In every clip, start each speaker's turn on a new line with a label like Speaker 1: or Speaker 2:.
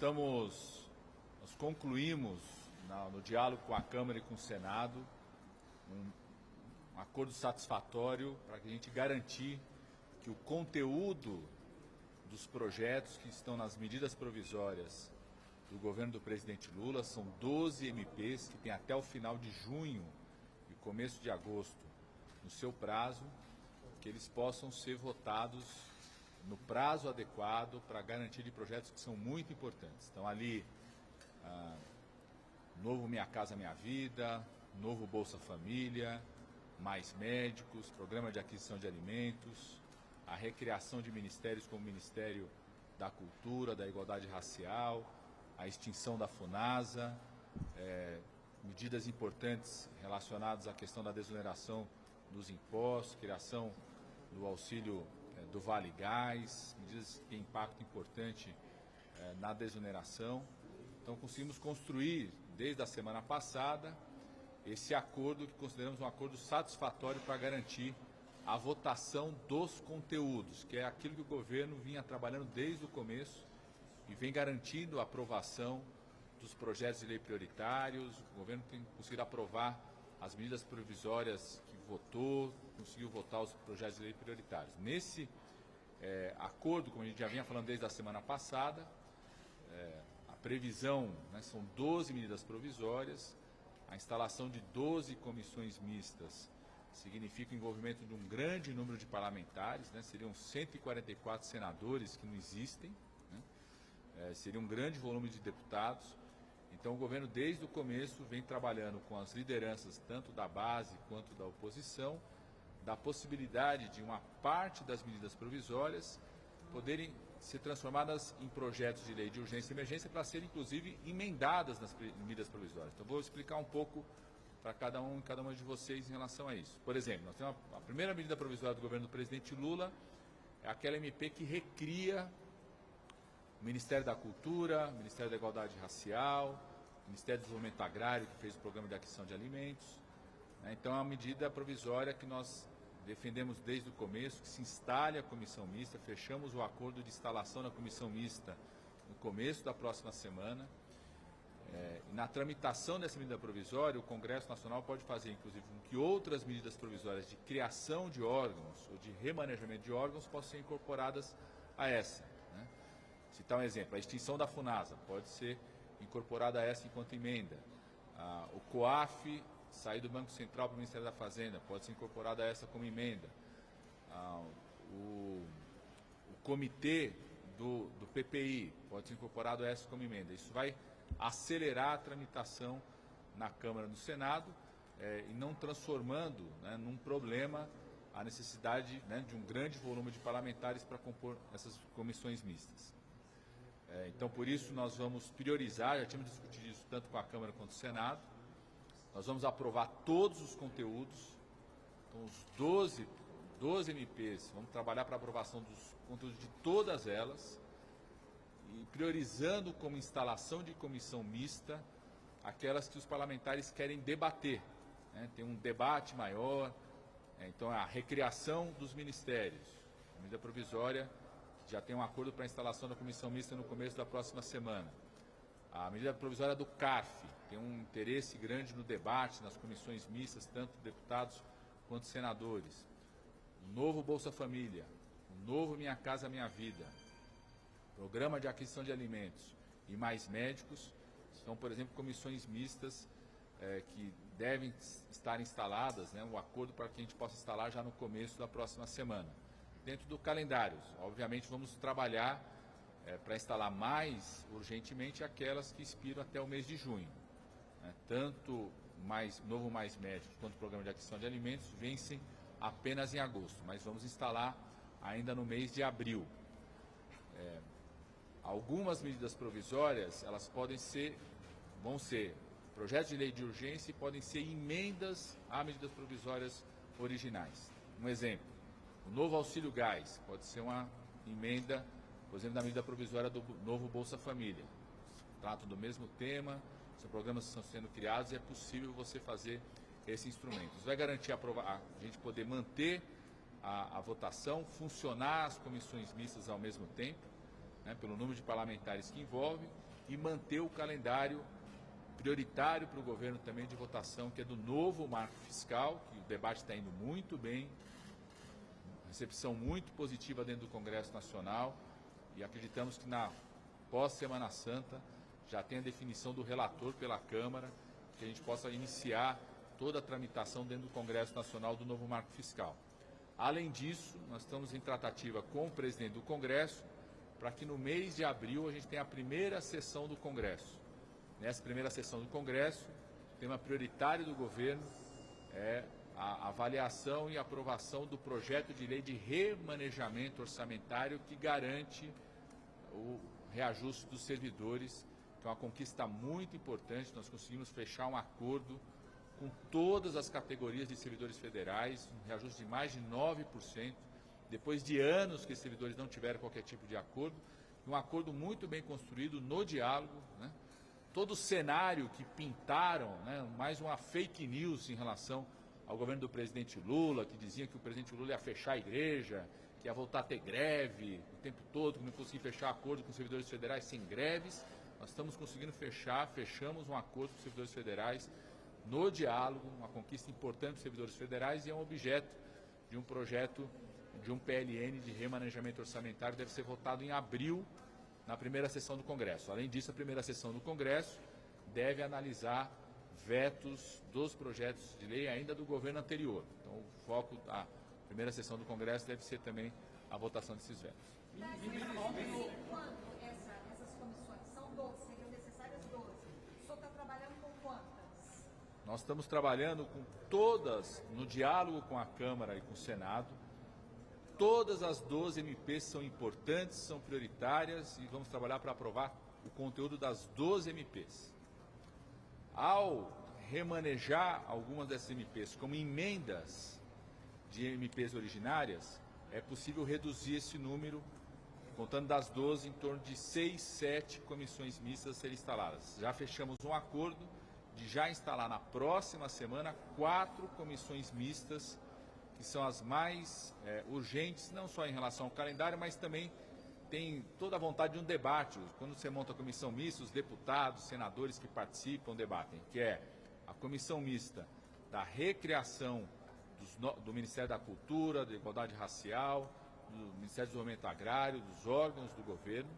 Speaker 1: Nós concluímos no diálogo com a Câmara e com o Senado um acordo satisfatório para que a gente garantir que o conteúdo dos projetos que estão nas medidas provisórias do governo do presidente Lula, são 12 MPs que têm até o final de junho e começo de agosto no seu prazo, que eles possam ser votados no prazo adequado para garantir de projetos que são muito importantes. Então ali, novo Minha Casa Minha Vida, novo Bolsa Família, mais médicos, programa de aquisição de alimentos, a recriação de ministérios como o Ministério da Cultura, da Igualdade Racial, a extinção da FUNASA, medidas importantes relacionadas à questão da desoneração dos impostos, criação do auxílio do Vale Gás, medidas que têm impacto importante na desoneração. Então conseguimos construir, desde a semana passada, esse acordo que consideramos um acordo satisfatório para garantir a votação dos conteúdos, que é aquilo que o governo vinha trabalhando desde o começo e vem garantindo a aprovação dos projetos de lei prioritários. O governo tem conseguido aprovar as medidas provisórias que votou, conseguiu votar os projetos de lei prioritários. Nesse acordo, como a gente já vinha falando desde a semana passada, a previsão, são 12 medidas provisórias, a instalação de 12 comissões mistas significa o envolvimento de um grande número de parlamentares, seriam 144 senadores que não existem, seria um grande volume de deputados. Então o governo desde o começo vem trabalhando com as lideranças tanto da base quanto da oposição, da possibilidade de uma parte das medidas provisórias poderem ser transformadas em projetos de lei de urgência e emergência para serem inclusive emendadas nas medidas provisórias. Então vou explicar um pouco para cada uma de vocês em relação a isso. Por exemplo, nós temos a primeira medida provisória do governo do presidente Lula, é aquela MP que recria o Ministério da Cultura, o Ministério da Igualdade Racial, o Ministério do Desenvolvimento Agrário, que fez o programa de aquisição de alimentos. Então é uma medida provisória que nós defendemos desde o começo, que se instale a comissão mista, fechamos o acordo de instalação da comissão mista no começo da próxima semana. E na tramitação dessa medida provisória, o Congresso Nacional pode fazer, inclusive, com que outras medidas provisórias de criação de órgãos ou de remanejamento de órgãos possam ser incorporadas a essa. Citar um exemplo, a extinção da FUNASA pode ser incorporada a essa enquanto emenda. O COAF sair do Banco Central para o Ministério da Fazenda pode ser incorporado a essa como emenda. O comitê do PPI pode ser incorporado a essa como emenda. Isso vai acelerar a tramitação na Câmara e no Senado e não transformando num problema a necessidade de um grande volume de parlamentares para compor essas comissões mistas. Então, por isso, nós vamos priorizar, já tínhamos discutido isso tanto com a Câmara quanto com o Senado, nós vamos aprovar todos os conteúdos, então os 12 MPs, vamos trabalhar para a aprovação dos conteúdos de todas elas, e priorizando como instalação de comissão mista aquelas que os parlamentares querem debater, tem um debate maior. Então a recriação dos ministérios, a medida provisória já tem um acordo para a instalação da comissão mista no começo da próxima semana. A medida provisória do CARF tem um interesse grande no debate, nas comissões mistas, tanto deputados quanto senadores. O novo Bolsa Família, o novo Minha Casa Minha Vida, programa de aquisição de alimentos e mais médicos, são, por exemplo, comissões mistas que devem estar instaladas, um acordo para que a gente possa instalar já no começo da próxima semana. Dentro do calendário, obviamente vamos trabalhar para instalar mais urgentemente aquelas que expiram até o mês de junho. Tanto novo Mais Médico quanto o programa de aquisição de alimentos vencem apenas em agosto, mas vamos instalar ainda no mês de abril. Algumas medidas provisórias, elas vão ser projetos de lei de urgência e podem ser emendas a medidas provisórias originais. Um exemplo, o novo auxílio gás pode ser uma emenda, por exemplo, da medida provisória do novo Bolsa Família. Tratam do mesmo tema, são programas que estão sendo criados e é possível você fazer esse instrumento. Isso vai garantir a gente poder manter a votação, funcionar as comissões mistas ao mesmo tempo, né, pelo número de parlamentares que envolve, e manter o calendário prioritário para o governo também de votação, que é do novo marco fiscal, que o debate está indo muito bem, recepção muito positiva dentro do Congresso Nacional, e acreditamos que na pós-Semana Santa já tem a definição do relator pela Câmara, que a gente possa iniciar toda a tramitação dentro do Congresso Nacional do novo marco fiscal. Além disso, nós estamos em tratativa com o presidente do Congresso para que no mês de abril a gente tenha a primeira sessão do Congresso. Nessa primeira sessão do Congresso, o tema prioritário do governo é a avaliação e aprovação do projeto de lei de remanejamento orçamentário que garante o reajuste dos servidores, que é uma conquista muito importante. Nós conseguimos fechar um acordo com todas as categorias de servidores federais, um reajuste de mais de 9%, depois de anos que os servidores não tiveram qualquer tipo de acordo, um acordo muito bem construído no diálogo, né? Todo o cenário que pintaram, né, mais uma fake news em relação ao governo do presidente Lula, que dizia que o presidente Lula ia fechar a igreja, que ia voltar a ter greve o tempo todo, que não conseguia fechar acordo com os servidores federais sem greves. Nós estamos conseguindo fechamos um acordo com os servidores federais no diálogo, uma conquista importante dos servidores federais, e é um objeto de um projeto de um PLN de remanejamento orçamentário, deve ser votado em abril, na primeira sessão do Congresso. Além disso, a primeira sessão do Congresso deve analisar vetos dos projetos de lei ainda do governo anterior. Então, o foco da primeira sessão do Congresso deve ser também a votação desses vetos.
Speaker 2: Quanto essas comissões? São 12, seriam necessárias 12. O senhor está trabalhando com quantas?
Speaker 1: Nós estamos trabalhando com todas, no diálogo com a Câmara e com o Senado. Todas as 12 MPs são importantes, são prioritárias, e vamos trabalhar para aprovar o conteúdo das 12 MPs. Ao remanejar algumas dessas MPs como emendas de MPs originárias, é possível reduzir esse número, contando das 12, em torno de 6, 7 comissões mistas a serem instaladas. Já fechamos um acordo de já instalar na próxima semana 4 comissões mistas, que são as mais urgentes, não só em relação ao calendário, mas também tem toda a vontade de um debate. Quando você monta a comissão mista, os deputados, senadores que participam debatem, que é a comissão mista da recriação do Ministério da Cultura, da Igualdade Racial, do Ministério do Desenvolvimento Agrário, dos órgãos do governo.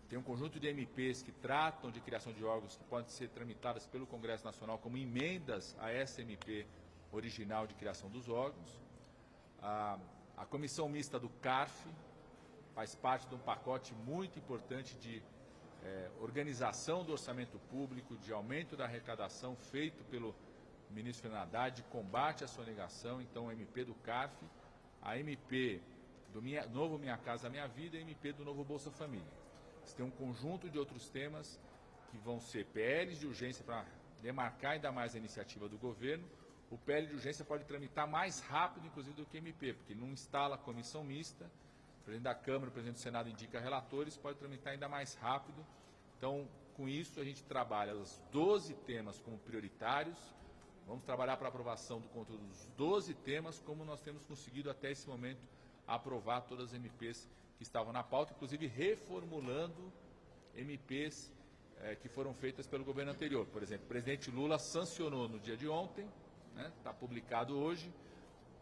Speaker 1: Tem um conjunto de MPs que tratam de criação de órgãos que podem ser tramitadas pelo Congresso Nacional como emendas a essa MP original de criação dos órgãos. A comissão mista do CARF faz parte de um pacote muito importante de organização do orçamento público, de aumento da arrecadação feito pelo ministro Fernando Haddad, de combate à sonegação. Então, o MP do CARF, a MP do novo Minha Casa Minha Vida e a MP do novo Bolsa Família. Você tem um conjunto de outros temas que vão ser PLs de urgência para demarcar ainda mais a iniciativa do governo. O PL de urgência pode tramitar mais rápido, inclusive, do que o MP, porque ele não instala a comissão mista, o presidente da Câmara, o presidente do Senado indica relatores, pode tramitar ainda mais rápido. Então, com isso, a gente trabalha os 12 temas como prioritários, vamos trabalhar para a aprovação do conteúdo dos 12 temas, como nós temos conseguido até esse momento aprovar todas as MPs que estavam na pauta, inclusive reformulando MPs que foram feitas pelo governo anterior. Por exemplo, o presidente Lula sancionou no dia de ontem, está publicado hoje,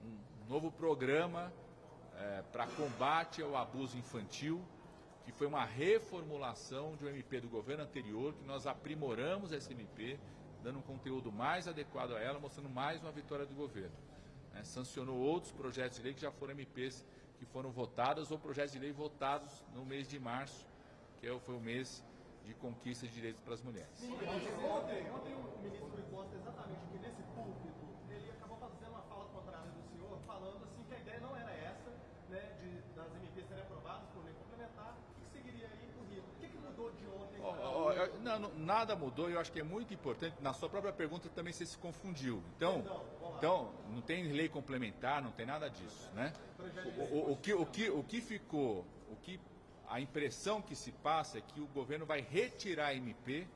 Speaker 1: um novo programa para combate ao abuso infantil, que foi uma reformulação de um MP do governo anterior, que nós aprimoramos essa MP, dando um conteúdo mais adequado a ela, mostrando mais uma vitória do governo. Sancionou outros projetos de lei que já foram MPs que foram votados, ou projetos de lei votados no mês de março, que foi o mês de conquista de direitos para as mulheres.
Speaker 3: Ontem o ministro Rui Costa, exatamente aqui nesse púlpito, ele acabou fazendo uma fala contrária do senhor, falando assim que a ideia não era essa, né, das MPs serem aprovadas por lei complementar, e que seguiria aí o ritmo. O que mudou de ontem para hoje?
Speaker 1: Não, nada mudou, e eu acho que é muito importante, na sua própria pergunta também você se confundiu. Então não tem lei complementar, não tem nada disso, né? A impressão que se passa é que o governo vai retirar a MP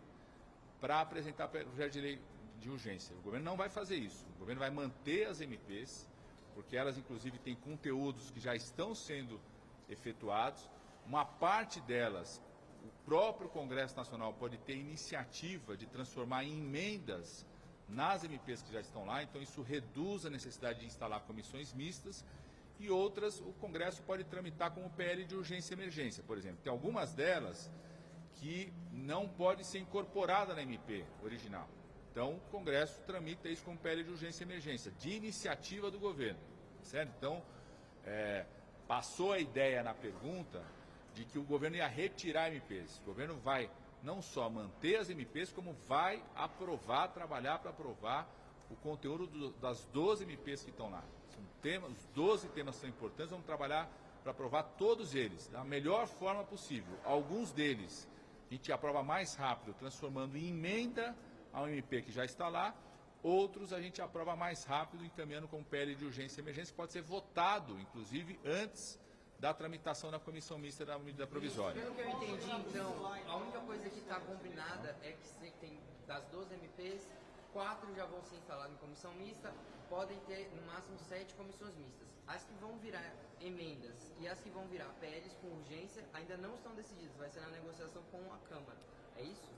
Speaker 1: para apresentar projeto de lei de urgência. O governo não vai fazer isso. O governo vai manter as MPs, porque elas, inclusive, têm conteúdos que já estão sendo efetuados. Uma parte delas, o próprio Congresso Nacional pode ter iniciativa de transformar em emendas nas MPs que já estão lá, então isso reduz a necessidade de instalar comissões mistas, e outras o Congresso pode tramitar como PL de urgência e emergência, por exemplo. Tem algumas delas que não pode ser incorporada na MP original. Então, o Congresso tramita isso como PL de urgência e emergência, de iniciativa do governo, certo? Então, passou a ideia na pergunta de que o governo ia retirar MPs. O governo vai não só manter as MPs, como vai aprovar, trabalhar para aprovar o conteúdo das 12 MPs que estão lá. São temas, os 12 temas são importantes, vamos trabalhar para aprovar todos eles da melhor forma possível. Alguns deles a gente aprova mais rápido, transformando em emenda ao MP que já está lá. Outros a gente aprova mais rápido, encaminhando com PL de urgência e emergência, que pode ser votado, inclusive, antes da tramitação na comissão mista da medida provisória.
Speaker 4: Pelo que eu entendi, então, a única coisa que está combinada é que tem das 12 MPs, 4 já vão ser instaladas em comissão mista, podem ter no máximo 7 comissões mistas. As que vão virar emendas e as que vão virar PLs com urgência ainda não estão decididas, vai ser na negociação com a Câmara. É isso?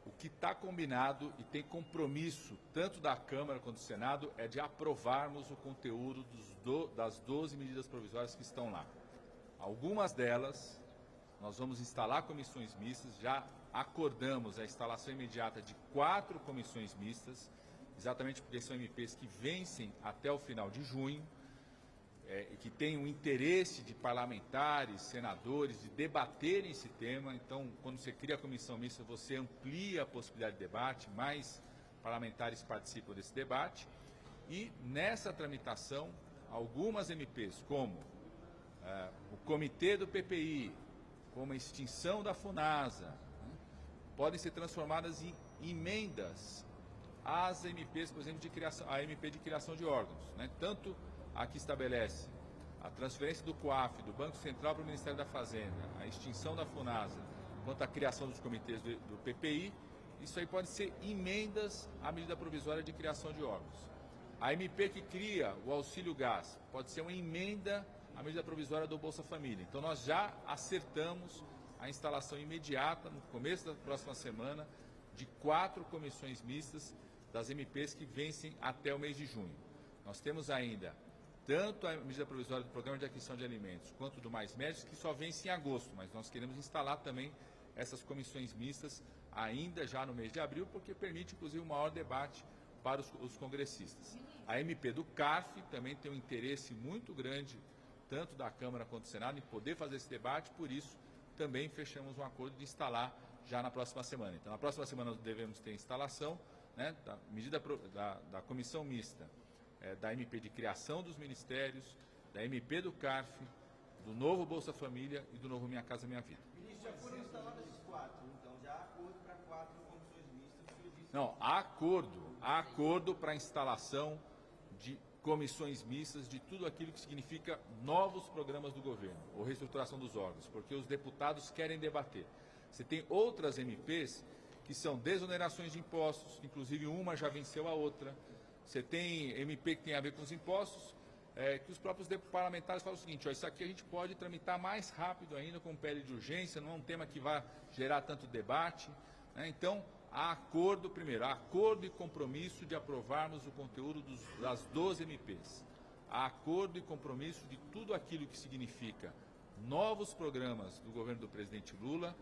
Speaker 1: O que está combinado e tem compromisso, tanto da Câmara quanto do Senado, é de aprovarmos o conteúdo das 12 medidas provisórias que estão lá. Algumas delas, nós vamos instalar comissões mistas, já acordamos a instalação imediata de 4 comissões mistas, exatamente porque são MPs que vencem até o final de junho, e que têm o interesse de parlamentares, senadores, de debaterem esse tema. Então, quando você cria a comissão mista, você amplia a possibilidade de debate, mais parlamentares participam desse debate. E nessa tramitação, algumas MPs, como o comitê do PPI, como a extinção da FUNASA, podem ser transformadas em emendas às MPs, por exemplo, a MP de criação de órgãos, né? Tanto a que estabelece a transferência do COAF, do Banco Central para o Ministério da Fazenda, a extinção da FUNASA, quanto a criação dos comitês do PPI, isso aí pode ser emendas à medida provisória de criação de órgãos. A MP que cria o auxílio gás pode ser uma emenda à medida provisória do Bolsa Família. Então nós já acertamos a instalação imediata, no começo da próxima semana, de 4 comissões mistas das MPs que vencem até o mês de junho. Nós temos ainda tanto a medida provisória do Programa de Aquisição de Alimentos quanto do Mais Médicos, que só vence em agosto, mas nós queremos instalar também essas comissões mistas ainda já no mês de abril, porque permite, inclusive, um maior debate para os congressistas. A MP do CARF também tem um interesse muito grande, tanto da Câmara quanto do Senado, em poder fazer esse debate, por isso também fechamos um acordo de instalar já na próxima semana. Então, na próxima semana nós devemos ter instalação, né, da comissão mista, da MP de criação dos ministérios, da MP do CARF, do novo Bolsa Família e do novo Minha Casa Minha Vida.
Speaker 5: Ministro, já foram instaladas esses 4, então já há acordo para 4 comissões mistas?
Speaker 1: Não, há acordo para a instalação de comissões mistas de tudo aquilo que significa novos programas do governo, ou reestruturação dos órgãos, porque os deputados querem debater. Você tem outras MPs que são desonerações de impostos, inclusive uma já venceu a outra. Você tem MP que tem a ver com os impostos, que os próprios parlamentares falam o seguinte: ó, isso aqui a gente pode tramitar mais rápido ainda com PL de urgência, não é um tema que vai gerar tanto debate, né? Então, há acordo, primeiro, há acordo e compromisso de aprovarmos o conteúdo das 12 MPs. Há acordo e compromisso de tudo aquilo que significa novos programas do governo do presidente Lula,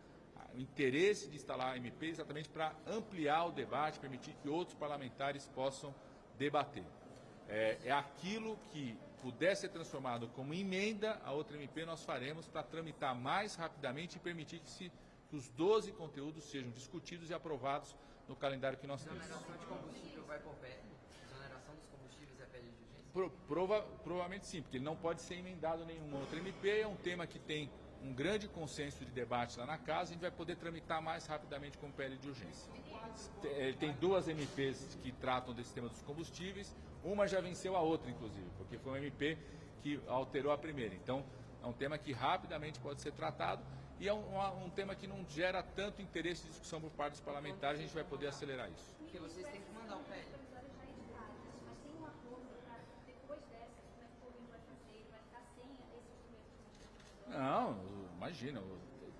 Speaker 1: o interesse de instalar a MP exatamente para ampliar o debate, permitir que outros parlamentares possam debater. É aquilo que puder ser transformado como emenda a outra MP, nós faremos para tramitar mais rapidamente e permitir que os 12 conteúdos sejam discutidos e aprovados no calendário que nós temos.
Speaker 4: Exoneração de combustível vai por PL? Exoneração dos combustíveis é PL de urgência?
Speaker 1: Provavelmente sim, porque ele não pode ser emendado nenhuma outra MP, é um tema que tem um grande consenso de debate lá na casa, a gente vai poder tramitar mais rapidamente com PL de urgência. Tem 2 MPs que tratam desse tema dos combustíveis, uma já venceu a outra, inclusive, porque foi uma MP que alterou a primeira. Então, é um tema que rapidamente pode ser tratado e é um tema que não gera tanto interesse de discussão por parte dos parlamentares, a gente vai poder acelerar isso.
Speaker 4: Porque vocês têm que mandar um PL.
Speaker 6: Mas tem um acordo para depois dessa, como é que o governo vai fazer, vai ficar sem esse instrumento?
Speaker 1: Não, imagina.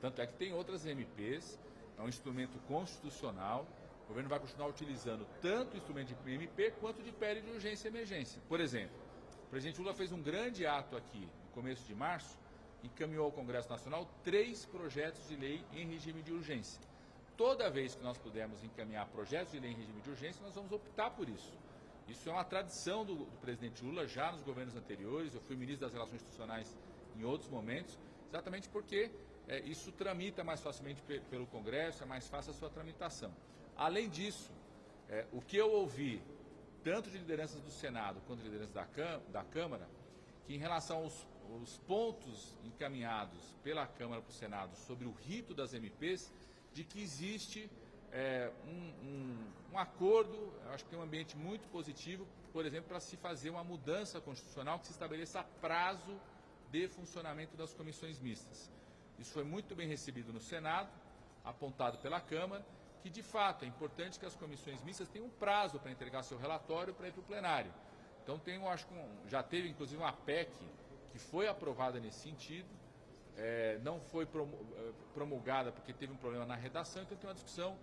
Speaker 1: Tanto é que tem outras MPs, é um instrumento constitucional. O governo vai continuar utilizando tanto o instrumento de MP quanto de PL de urgência e emergência. Por exemplo, o presidente Lula fez um grande ato aqui no começo de março, encaminhou ao Congresso Nacional 3 projetos de lei em regime de urgência. Toda vez que nós pudermos encaminhar projetos de lei em regime de urgência, nós vamos optar por isso. Isso é uma tradição do presidente Lula já nos governos anteriores. Eu fui ministro das Relações Institucionais em outros momentos, exatamente porque isso tramita mais facilmente pelo Congresso, é mais fácil a sua tramitação. Além disso, o que eu ouvi, tanto de lideranças do Senado quanto de lideranças da Câmara, que em relação aos pontos encaminhados pela Câmara para o Senado sobre o rito das MPs, de que existe um acordo, eu acho que tem um ambiente muito positivo, por exemplo, para se fazer uma mudança constitucional que se estabeleça prazo de funcionamento das comissões mistas. Isso foi muito bem recebido no Senado, apontado pela Câmara, que de fato é importante que as comissões mistas tenham um prazo para entregar seu relatório para ir para o plenário. Então já teve inclusive uma PEC que foi aprovada nesse sentido, não foi promulgada porque teve um problema na redação, então tem uma discussão.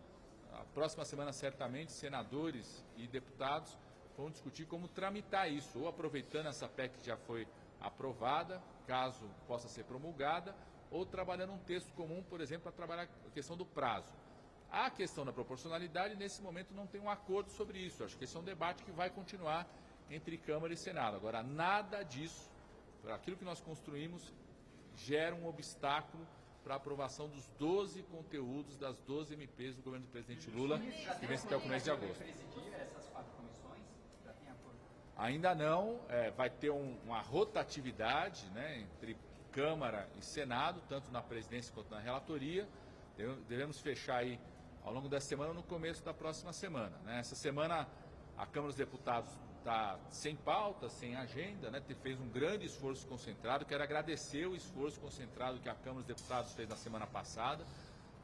Speaker 1: A próxima semana, certamente, senadores e deputados vão discutir como tramitar isso, ou aproveitando essa PEC que já foi aprovada, caso possa ser promulgada, ou trabalhando um texto comum, por exemplo, para trabalhar a questão do prazo. A questão da proporcionalidade, nesse momento, não tem um acordo sobre isso. Acho que esse é um debate que vai continuar entre Câmara e Senado. Agora, nada disso, por aquilo que nós construímos, gera um obstáculo para a aprovação dos 12 conteúdos das 12 MPs do governo do presidente Lula, que vence até o começo de agosto. Ainda não, vai ter uma rotatividade, né, entre Câmara e Senado, tanto na presidência quanto na relatoria. Devemos fechar aí ao longo da semana, no começo da próxima semana, né? Essa semana a Câmara dos Deputados está sem pauta, sem agenda, né? Fez um grande esforço concentrado. Quero agradecer o esforço concentrado que a Câmara dos Deputados fez na semana passada,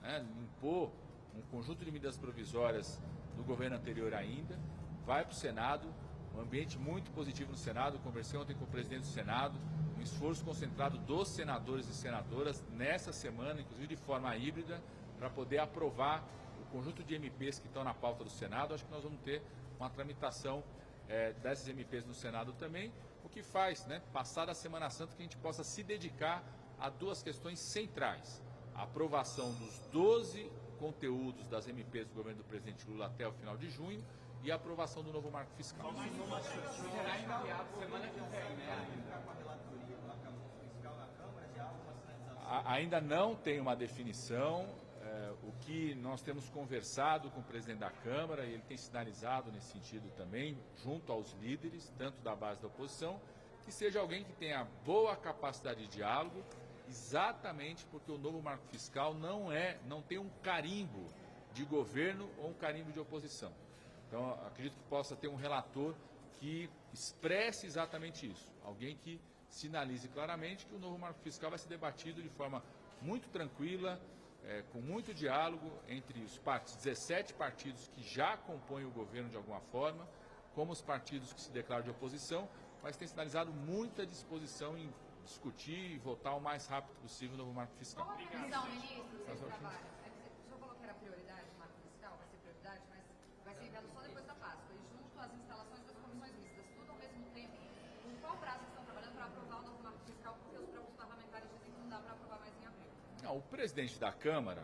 Speaker 1: né? Impor um conjunto de medidas provisórias do governo anterior ainda, vai para o Senado, um ambiente muito positivo no Senado. Conversei ontem com o presidente do Senado, um esforço concentrado dos senadores e senadoras nessa semana, inclusive de forma híbrida, para poder aprovar o conjunto de MPs que estão na pauta do Senado. Acho que nós vamos ter uma tramitação dessas MPs no Senado também, o que faz, né, passar da Semana Santa, que a gente possa se dedicar a 2 questões centrais: a aprovação dos 12 conteúdos das MPs do governo do presidente Lula até o final de junho e a aprovação do novo marco fiscal. Ainda não tem uma definição. O que nós temos conversado com o presidente da Câmara, e ele tem sinalizado nesse sentido também, junto aos líderes, tanto da base da oposição, que seja alguém que tenha boa capacidade de diálogo, exatamente porque o novo marco fiscal não tem um carimbo de governo ou um carimbo de oposição. Então, acredito que possa ter um relator que expresse exatamente isso, alguém que sinalize claramente que o novo marco fiscal vai ser debatido de forma muito tranquila, com muito diálogo entre os 17 partidos que já compõem o governo de alguma forma, como os partidos que se declaram de oposição, mas tem sinalizado muita disposição em discutir e votar o mais rápido possível o novo marco fiscal.
Speaker 2: Qual a previsão, ministro, do seu trabalho? O senhor falou que era prioridade, o marco fiscal vai ser prioridade, mas vai ser enviado só depois da Páscoa, e junto às instalações das comissões mistas, tudo ao mesmo tempo. Com qual prazo vocês estão trabalhando para aprovar o novo marco fiscal, porque os próprios parlamentares dizem que não dá para aprovar mais em abril?
Speaker 1: Não, o presidente da Câmara,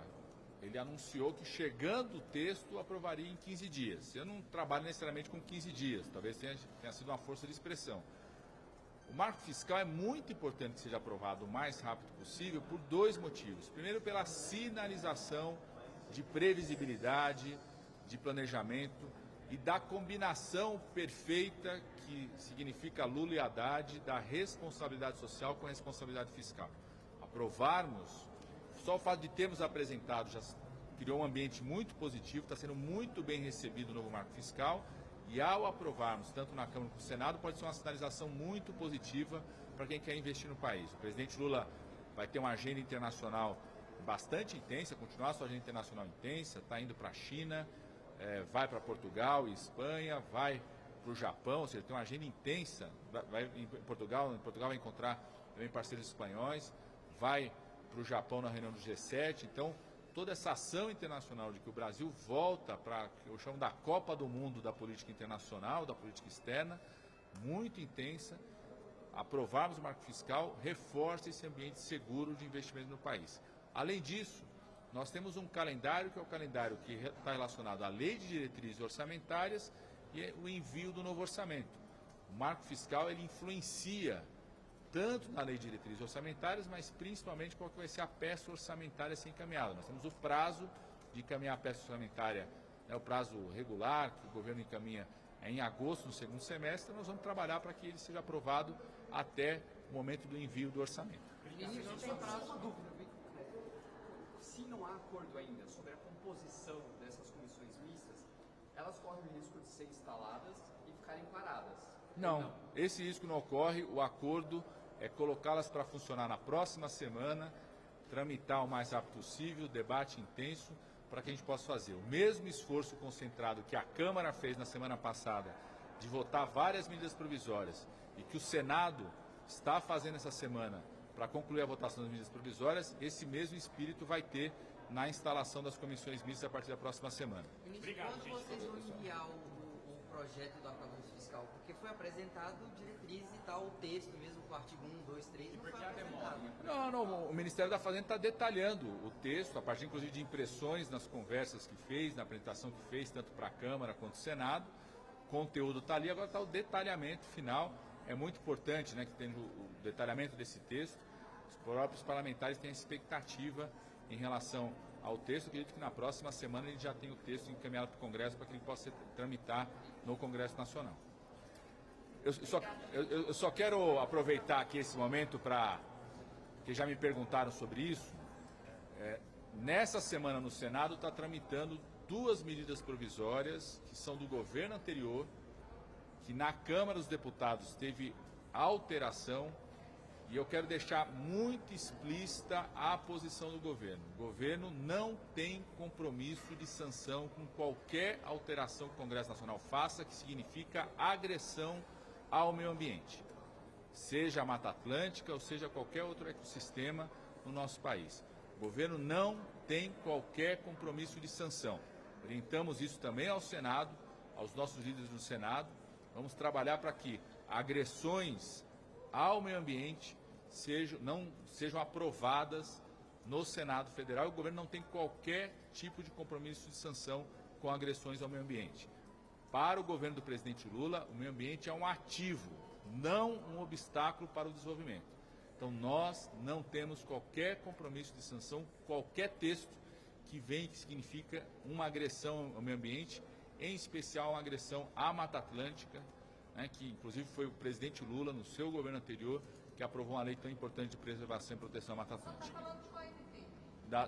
Speaker 1: ele anunciou que, chegando o texto, aprovaria em 15 dias. Eu não trabalho necessariamente com 15 dias, talvez tenha sido uma força de expressão. O marco fiscal é muito importante que seja aprovado o mais rápido possível por 2 motivos. Primeiro, pela sinalização de previsibilidade, de planejamento e da combinação perfeita que significa Lula e Haddad, da responsabilidade social com a responsabilidade fiscal. Aprovarmos, só o fato de termos apresentado já criou um ambiente muito positivo, está sendo muito bem recebido o novo marco fiscal, e ao aprovarmos, tanto na Câmara como no Senado, pode ser uma sinalização muito positiva para quem quer investir no país. O presidente Lula vai ter uma agenda internacional bastante intensa, continuar sua agenda internacional intensa, está indo para a China, vai para Portugal e Espanha, vai para o Japão, ou seja, tem uma agenda intensa, vai em Portugal vai encontrar também parceiros espanhóis, vai para o Japão na reunião do G7. Então, toda essa ação internacional de que o Brasil volta para, eu chamo da Copa do Mundo da política internacional, da política externa, muito intensa, aprovarmos o marco fiscal, reforça esse ambiente seguro de investimento no país. Além disso, nós temos um calendário que é o calendário que está relacionado à lei de diretrizes orçamentárias e o envio do novo orçamento. O marco fiscal ele influencia tanto na lei de diretrizes orçamentárias, mas principalmente qual que vai ser a peça orçamentária a ser encaminhada. Nós temos o prazo de encaminhar a peça orçamentária, o prazo regular, que o governo encaminha em agosto, no segundo semestre. Nós vamos trabalhar para que ele seja aprovado até o momento do envio do orçamento.
Speaker 7: Se não há acordo ainda sobre a composição dessas comissões mistas, elas correm o risco de ser instaladas e ficarem paradas.
Speaker 1: Não, esse risco não ocorre. O acordo é colocá-las para funcionar na próxima semana, tramitar o mais rápido possível, debate intenso, para que a gente possa fazer o mesmo esforço concentrado que a Câmara fez na semana passada, de votar várias medidas provisórias, e que o Senado está fazendo essa semana para concluir a votação das medidas provisórias. Esse mesmo espírito vai ter na instalação das comissões mistas a partir da próxima semana.
Speaker 4: Ministro, quando vocês vão enviar o projeto do arcabouço fiscal? Porque foi apresentado diretrizes e tal, o texto mesmo, o artigo 1, 2, 3, não foi apresentado.
Speaker 1: Não, o Ministério da Fazenda está detalhando o texto, a partir inclusive de impressões nas conversas que fez, na apresentação que fez, tanto para a Câmara quanto o Senado. O conteúdo está ali, agora está o detalhamento final. É muito importante, né, que tenha o detalhamento desse texto. Os próprios parlamentares têm expectativa em relação ao texto. Acredito que na próxima semana ele já tem o texto encaminhado para o Congresso para que ele possa tramitar no Congresso Nacional. Eu só quero aproveitar aqui esse momento para, que já me perguntaram sobre isso. Nessa semana no Senado está tramitando duas medidas provisórias que são do governo anterior, que na Câmara dos Deputados teve alteração, e eu quero deixar muito explícita a posição do governo. O governo não tem compromisso de sanção com qualquer alteração que o Congresso Nacional faça, que significa agressão ao meio ambiente, seja a Mata Atlântica ou seja qualquer outro ecossistema no nosso país. O governo não tem qualquer compromisso de sanção. Orientamos isso também ao Senado, aos nossos líderes do Senado. Vamos trabalhar para que agressões ao meio ambiente não sejam aprovadas no Senado Federal. O governo não tem qualquer tipo de compromisso de sanção com agressões ao meio ambiente. Para o governo do presidente Lula, o meio ambiente é um ativo, não um obstáculo para o desenvolvimento. Então nós não temos qualquer compromisso de sanção, qualquer texto que significa uma agressão ao meio ambiente, em especial uma agressão à Mata Atlântica, né, que inclusive foi o presidente Lula, no seu governo anterior, que aprovou uma lei tão importante de preservação e proteção à Mata Atlântica.
Speaker 2: Está falando de qual MP?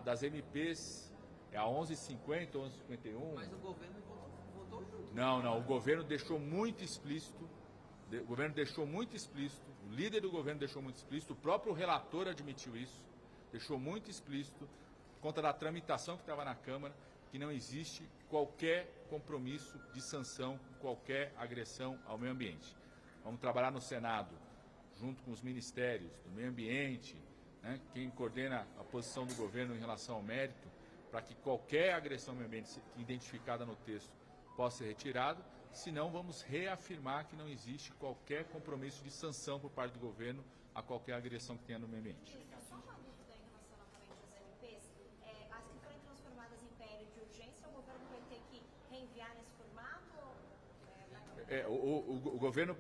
Speaker 1: Das MPs, é a 1150, 1151.
Speaker 4: Mas o governo votou junto.
Speaker 1: Não, o governo deixou muito explícito, o líder do governo deixou muito explícito, o próprio relator admitiu isso, deixou muito explícito, por conta da tramitação que estava na Câmara, que não existe qualquer compromisso de sanção, qualquer agressão ao meio ambiente. Vamos trabalhar no Senado, junto com os ministérios do meio ambiente, né, quem coordena a posição do governo em relação ao mérito, para que qualquer agressão ao meio ambiente identificada no texto possa ser retirada, senão vamos reafirmar que não existe qualquer compromisso de sanção por parte do governo a qualquer agressão que tenha no meio ambiente.
Speaker 6: Só uma dúvida em relação novamente às MPs. As que forem transformadas em PL de urgência, o governo vai ter que reenviar nesse formato?
Speaker 1: O governo,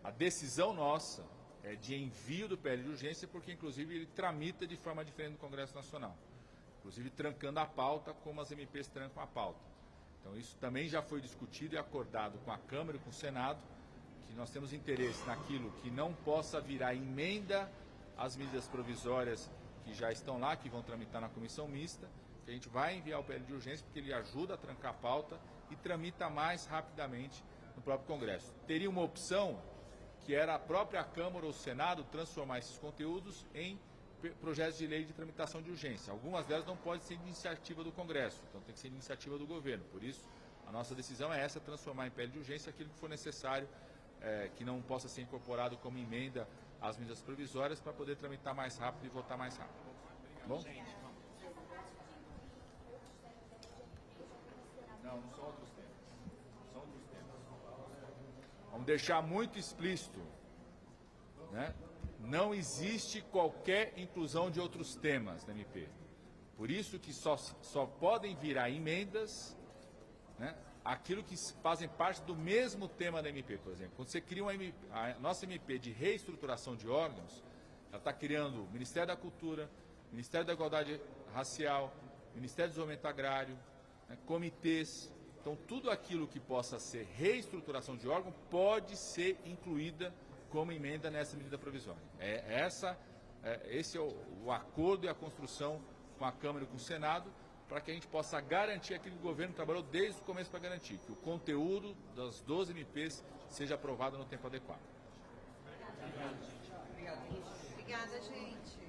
Speaker 1: a decisão nossa é de envio do PL de urgência, porque inclusive ele tramita de forma diferente no Congresso Nacional, inclusive trancando a pauta como as MPs trancam a pauta. Então isso também já foi discutido e acordado com a Câmara e com o Senado, que nós temos interesse naquilo que não possa virar emenda às medidas provisórias que já estão lá, que vão tramitar na comissão mista, que a gente vai enviar o PL de urgência, porque ele ajuda a trancar a pauta e tramita mais rapidamente no próprio Congresso. Teria uma opção, que era a própria Câmara ou o Senado transformar esses conteúdos em projetos de lei de tramitação de urgência. Algumas delas não podem ser de iniciativa do Congresso, então tem que ser de iniciativa do governo. Por isso, a nossa decisão é essa, transformar em PL de urgência aquilo que for necessário, que não possa ser incorporado como emenda as medidas provisórias para poder tramitar mais rápido e votar mais rápido. Bom? Não são outros temas. São outros temas. Vamos deixar muito explícito, né? Não existe qualquer inclusão de outros temas na MP. Por isso que só podem virar emendas, né, aquilo que fazem parte do mesmo tema da MP, por exemplo. Quando você cria a nossa MP de reestruturação de órgãos, ela está criando o Ministério da Cultura, Ministério da Igualdade Racial, Ministério do Desenvolvimento Agrário, né, comitês. Então, tudo aquilo que possa ser reestruturação de órgão pode ser incluída como emenda nessa medida provisória. Esse é o acordo e a construção com a Câmara e com o Senado, para que a gente possa garantir aquilo que o governo trabalhou desde o começo para garantir, que o conteúdo das 12 MPs seja aprovado no tempo adequado.
Speaker 2: Obrigada, gente.